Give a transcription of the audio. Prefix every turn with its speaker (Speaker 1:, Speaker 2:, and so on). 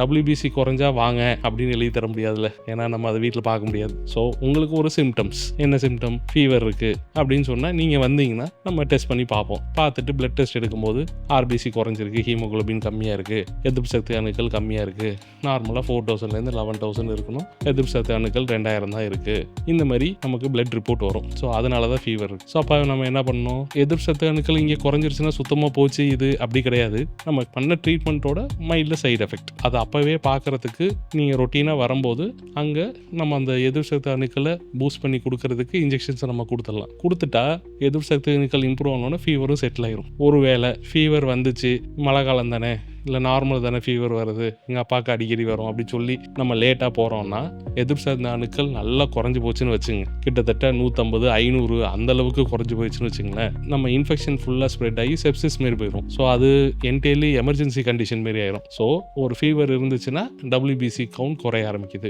Speaker 1: WBC குறைஞ்சா வாங்க அப்படின்னு எழுதி தர முடியாதுல்ல, ஏன்னா நம்ம அதை வீட்டில் பார்க்க முடியாது. ஸோ உங்களுக்கு ஒரு சிம்டம்ஸ், என்ன சிம்டம், ஃபீவர் இருக்குது அப்படின்னு சொன்னால் நீங்கள் வந்தீங்கன்னா நம்ம டெஸ்ட் பண்ணி பார்ப்போம். பார்த்துட்டு பிளட் டெஸ்ட் எடுக்கும்போது RBC குறைஞ்சிருக்கு, ஹீமோகுளோபின் கம்மியாக இருக்குது, எதிர்ப்பு சக்தி அணுக்கள் கம்மியாக இருக்குது, நார்மலாக 4000 11,000 இருக்கணும், எதிர்ப்பு சக்தி அணுக்கள் 2000 தான் இருக்குது, இந்த மாதிரி நமக்கு பிளட் ரிப்போர்ட் வரும். ஸோ அதனால தான் ஃபீவர் இருக்குது. ஸோ அப்போ நம்ம என்ன பண்ணணும், எதிர்ப்பு சக்தி அணுக்கள் இங்கே குறைஞ்சிருச்சுன்னா சுத்தமாக போச்சு இது அப்படி கிடையாது. நம்ம பண்ண ட்ரீட்மெண்ட்டோட மைல்டு சைடு எஃபெக்ட் அதை அப்போவே பார்க்குறதுக்கு நீங்கள் ரொட்டீனாக வரும்போது அங்கே நம்ம அந்த எதிர்ப்பு சக்தி அணுக்களை பூஸ்ட் பண்ணி கொடுக்கறதுக்கு இன்ஜெக்ஷன்ஸை நம்ம கொடுத்துடலாம். கொடுத்துட்டா எதிர்ப்பு சக்தி அணுக்கள் இம்ப்ரூவ் ஆனோன்னா ஃபீவரும் செட்டில் ஆயிரும். ஒருவேளை ஃபீவர் வந்துச்சு, மழை காலம் தானே, இல்லை நார்மல் தானே ஃபீவர் வருது, எங்கள் அப்பாவுக்கு அடிக்கடி வரும் அப்படி சொல்லி நம்ம லேட்டாக போகிறோம்னா எதிர்ப்பு சக்தி அணுக்கள் நல்லா குறைஞ்சி போச்சுன்னு வச்சுங்க, கிட்டத்தட்ட 150 500 அந்த அளவுக்கு குறைஞ்சி போயிடுச்சுன்னு வச்சுங்களேன், நம்ம இன்ஃபெக்ஷன் ஃபுல்லாக ஸ்ப்ரெட் ஆகி செப்சிஸ் மாரி போயிடும். ஸோ அது என்டையர்லி எமர்ஜென்சி கண்டிஷன் மாரி ஆயிரும். ஸோ ஒரு ஃபீவர் இருந்துச்சுன்னா WBC கவுண்ட் குறைய ஆரம்பிக்குது.